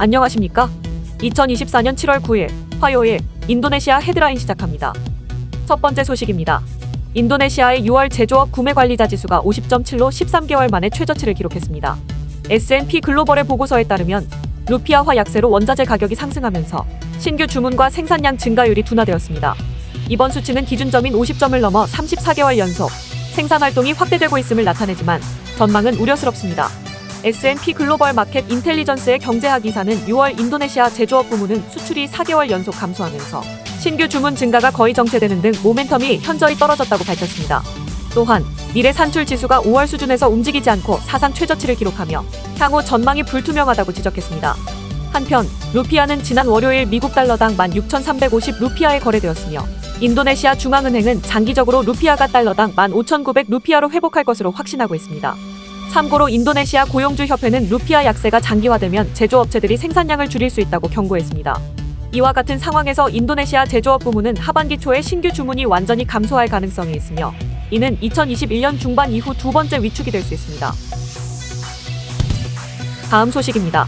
안녕하십니까? 2024년 7월 9일 화요일 인도네시아 헤드라인 시작합니다. 첫 번째 소식입니다. 인도네시아의 6월 제조업 구매 관리자 지수가 50.7로 13개월 만에 최저치를 기록했습니다. S&P 글로벌의 보고서에 따르면 루피아화 약세로 원자재 가격이 상승하면서 신규 주문과 생산량 증가율이 둔화되었습니다. 이번 수치는 기준점인 50점을 넘어 34개월 연속 생산 활동이 확대되고 있음을 나타내지만 전망은 우려스럽습니다. S&P 글로벌 마켓 인텔리전스의 경제학 이사는 6월 인도네시아 제조업 부문은 수출이 4개월 연속 감소하면서 신규 주문 증가가 거의 정체되는 등 모멘텀이 현저히 떨어졌다고 밝혔습니다. 또한 미래 산출 지수가 5월 수준에서 움직이지 않고 사상 최저치를 기록하며 향후 전망이 불투명하다고 지적했습니다. 한편 루피아는 지난 월요일 미국 달러당 16,350 루피아에 거래되었으며 인도네시아 중앙은행은 장기적으로 루피아가 달러당 15,900 루피아로 회복할 것으로 확신하고 있습니다. 참고로 인도네시아 고용주 협회는 루피아 약세가 장기화되면 제조업체들이 생산량을 줄일 수 있다고 경고했습니다. 이와 같은 상황에서 인도네시아 제조업 부문은 하반기 초에 신규 주문이 완전히 감소할 가능성이 있으며 이는 2021년 중반 이후 두 번째 위축이 될 수 있습니다. 다음 소식입니다.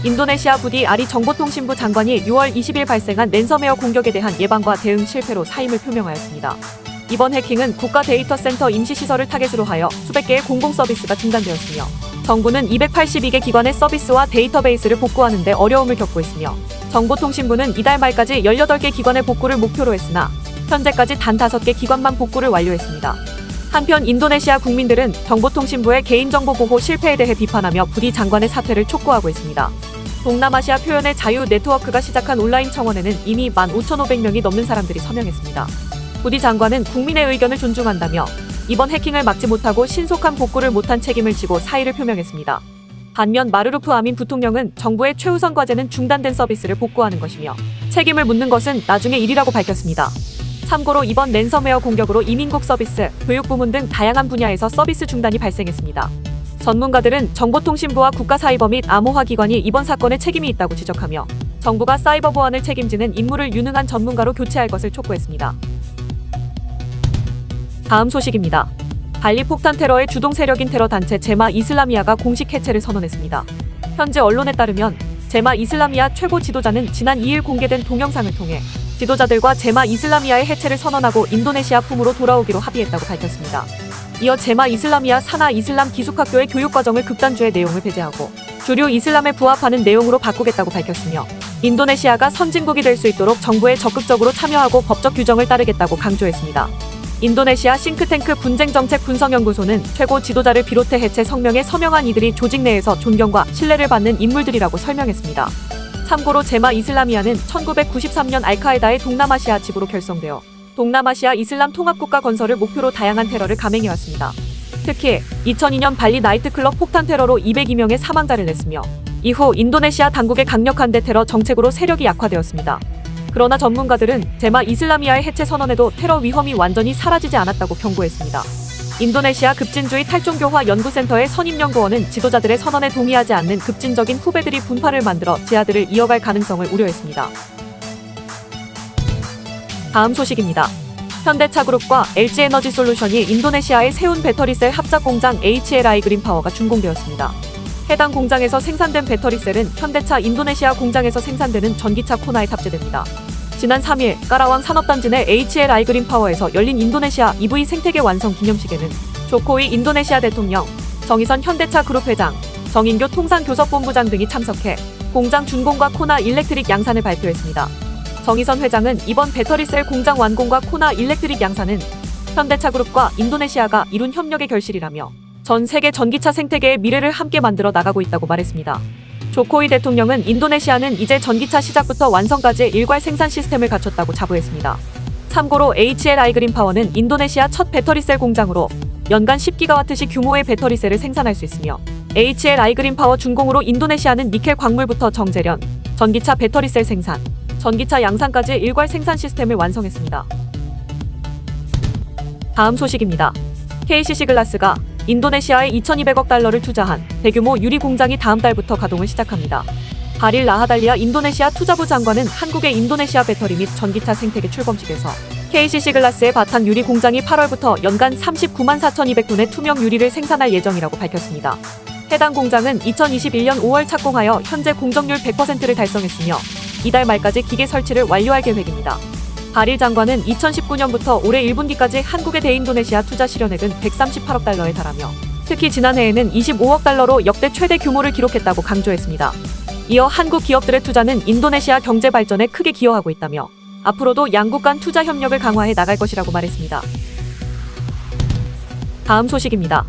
인도네시아 부디 아리 정보통신부 장관이 6월 20일 발생한 랜섬웨어 공격에 대한 예방과 대응 실패로 사임을 표명하였습니다. 이번 해킹은 국가 데이터 센터 임시시설을 타겟으로 하여 수백 개의 공공 서비스가 중단되었으며 정부는 282개 기관의 서비스와 데이터베이스를 복구하는 데 어려움을 겪고 있으며 정보통신부는 이달 말까지 18개 기관의 복구를 목표로 했으나 현재까지 단 5개 기관만 복구를 완료했습니다. 한편 인도네시아 국민들은 정보통신부의 개인정보 보호 실패에 대해 비판하며 부디 장관의 사퇴를 촉구하고 있습니다. 동남아시아 표현의 자유 네트워크가 시작한 온라인 청원에는 이미 15,500명이 넘는 사람들이 서명했습니다. 부디 장관은 국민의 의견을 존중한다며 이번 해킹을 막지 못하고 신속한 복구를 못한 책임을 지고 사의를 표명했습니다. 반면 마르루프 아민 부통령은 정부의 최우선 과제는 중단된 서비스를 복구하는 것이며 책임을 묻는 것은 나중의 일이라고 밝혔습니다. 참고로 이번 랜섬웨어 공격으로 이민국 서비스, 교육 부문 등 다양한 분야에서 서비스 중단이 발생했습니다. 전문가들은 정보통신부와 국가사이버 및 암호화 기관이 이번 사건에 책임이 있다고 지적하며 정부가 사이버 보안을 책임지는 인물을 유능한 전문가로 교체할 것을 촉구했습니다. 다음 소식입니다. 발리 폭탄 테러의 주동 세력인 테러 단체 제마 이슬라미아가 공식 해체를 선언했습니다. 현재 언론에 따르면 제마 이슬라미아 최고 지도자는 지난 2일 공개된 동영상을 통해 지도자들과 제마 이슬라미아의 해체를 선언하고 인도네시아 품으로 돌아오기로 합의했다고 밝혔습니다. 이어 제마 이슬라미아 사나 이슬람 기숙학교의 교육과정을 극단주의 내용을 배제하고 주류 이슬람에 부합하는 내용으로 바꾸겠다고 밝혔으며 인도네시아가 선진국이 될 수 있도록 정부에 적극적으로 참여하고 법적 규정을 따르겠다고 강조했습니다. 인도네시아 싱크탱크 분쟁정책 분석연구소는 최고 지도자를 비롯해 해체 성명에 서명한 이들이 조직 내에서 존경과 신뢰를 받는 인물들이라고 설명했습니다. 참고로 제마 이슬라미아는 1993년 알카에다의 동남아시아 지부로 결성되어 동남아시아 이슬람 통합국가 건설을 목표로 다양한 테러를 감행해왔습니다. 특히 2002년 발리 나이트클럽 폭탄 테러로 202명의 사망자를 냈으며 이후 인도네시아 당국의 강력한 대테러 정책으로 세력이 약화되었습니다. 그러나 전문가들은 제마 이슬라미아의 해체 선언에도 테러 위험이 완전히 사라지지 않았다고 경고했습니다. 인도네시아 급진주의 탈종교화 연구센터의 선임연구원은 지도자들의 선언에 동의하지 않는 급진적인 후배들이 분파를 만들어 지하들을 이어갈 가능성을 우려했습니다. 다음 소식입니다. 현대차그룹과 LG에너지솔루션이 인도네시아에 세운 배터리셀 합작 공장 HLI 그린파워가 준공되었습니다. 해당 공장에서 생산된 배터리셀은 현대차 인도네시아 공장에서 생산되는 전기차 코나에 탑재됩니다. 지난 3일 까라왕 산업단지 내 HLI 그린파워에서 열린 인도네시아 EV 생태계 완성 기념식에는 조코위 인도네시아 대통령, 정의선 현대차 그룹 회장, 정인교 통상교섭본부장 등이 참석해 공장 준공과 코나 일렉트릭 양산을 발표했습니다. 정의선 회장은 이번 배터리셀 공장 완공과 코나 일렉트릭 양산은 현대차그룹과 인도네시아가 이룬 협력의 결실이라며 전 세계 전기차 생태계의 미래를 함께 만들어 나가고 있다고 말했습니다. 조코이 대통령은 인도네시아는 이제 전기차 시작부터 완성까지의 일괄 생산 시스템을 갖췄다고 자부했습니다. 참고로 HLI 그린파워는 인도네시아 첫 배터리셀 공장으로 연간 10기가와트시 규모의 배터리셀을 생산할 수 있으며 HLI 그린파워 준공으로 인도네시아는 니켈 광물부터 정제련, 전기차 배터리셀 생산, 전기차 양산까지 일괄 생산 시스템을 완성했습니다. 다음 소식입니다. KCC 글라스가 인도네시아에 2,200억 달러를 투자한 대규모 유리 공장이 다음 달부터 가동을 시작합니다. 바릴 라하달리아 인도네시아 투자부 장관은 한국의 인도네시아 배터리 및 전기차 생태계 출범식에서 KCC 글라스의 바탄 유리 공장이 8월부터 연간 39만 4,200톤의 투명 유리를 생산할 예정이라고 밝혔습니다. 해당 공장은 2021년 5월 착공하여 현재 공정률 100%를 달성했으며 이달 말까지 기계 설치를 완료할 계획입니다. 바릴 장관은 2019년부터 올해 1분기까지 한국의 대인도네시아 투자 실현액은 138억 달러에 달하며 특히 지난해에는 25억 달러로 역대 최대 규모를 기록했다고 강조했습니다. 이어 한국 기업들의 투자는 인도네시아 경제 발전에 크게 기여하고 있다며 앞으로도 양국 간 투자 협력을 강화해 나갈 것이라고 말했습니다. 다음 소식입니다.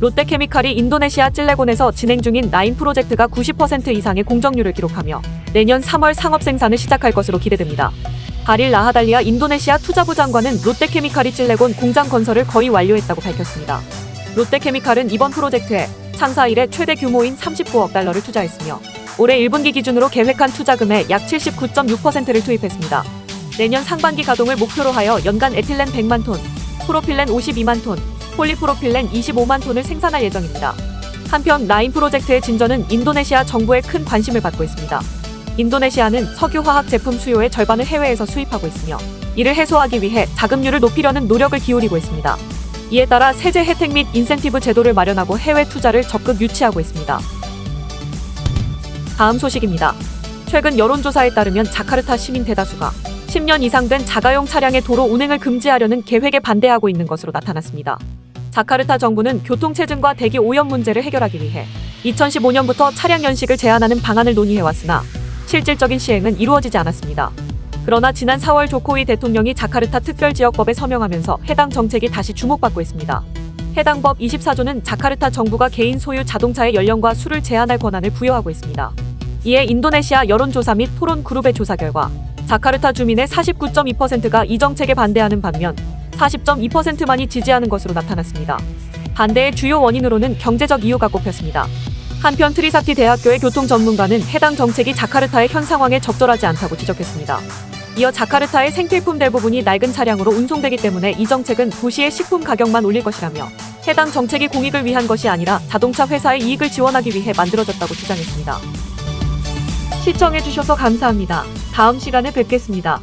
롯데케미칼이 인도네시아 찔레곤에서 진행 중인 라인 프로젝트가 90% 이상의 공정률을 기록하며 내년 3월 상업 생산을 시작할 것으로 기대됩니다. 바릴 라하달리아 인도네시아 투자부 장관은 롯데케미칼이 찔레곤 공장 건설을 거의 완료했다고 밝혔습니다. 롯데케미칼은 이번 프로젝트에 창사 이래 최대 규모인 39억 달러를 투자했으며 올해 1분기 기준으로 계획한 투자금의 약 79.6%를 투입했습니다. 내년 상반기 가동을 목표로 하여 연간 에틸렌 100만 톤, 프로필렌 52만 톤, 폴리프로필렌 25만 톤을 생산할 예정입니다. 한편 라인 프로젝트의 진전은 인도네시아 정부의 큰 관심을 받고 있습니다. 인도네시아는 석유화학 제품 수요의 절반을 해외에서 수입하고 있으며 이를 해소하기 위해 자금률을 높이려는 노력을 기울이고 있습니다. 이에 따라 세제 혜택 및 인센티브 제도를 마련하고 해외 투자를 적극 유치하고 있습니다. 다음 소식입니다. 최근 여론조사에 따르면 자카르타 시민 대다수가 10년 이상 된 자가용 차량의 도로 운행을 금지하려는 계획에 반대하고 있는 것으로 나타났습니다. 자카르타 정부는 교통체증과 대기 오염 문제를 해결하기 위해 2015년부터 차량 연식을 제한하는 방안을 논의해왔으나 실질적인 시행은 이루어지지 않았습니다. 그러나 지난 4월 조코위 대통령이 자카르타 특별지역법에 서명하면서 해당 정책이 다시 주목받고 있습니다. 해당 법 24조는 자카르타 정부가 개인 소유 자동차의 연령과 수를 제한할 권한을 부여하고 있습니다. 이에 인도네시아 여론조사 및 토론 그룹의 조사 결과 자카르타 주민의 49.2%가 이 정책에 반대하는 반면 40.2%만이 지지하는 것으로 나타났습니다. 반대의 주요 원인으로는 경제적 이유가 꼽혔습니다. 한편 트리사티 대학교의 교통 전문가는 해당 정책이 자카르타의 현 상황에 적절하지 않다고 지적했습니다. 이어 자카르타의 생필품 대부분이 낡은 차량으로 운송되기 때문에 이 정책은 도시의 식품 가격만 올릴 것이라며 해당 정책이 공익을 위한 것이 아니라 자동차 회사의 이익을 지원하기 위해 만들어졌다고 주장했습니다. 시청해주셔서 감사합니다. 다음 시간에 뵙겠습니다.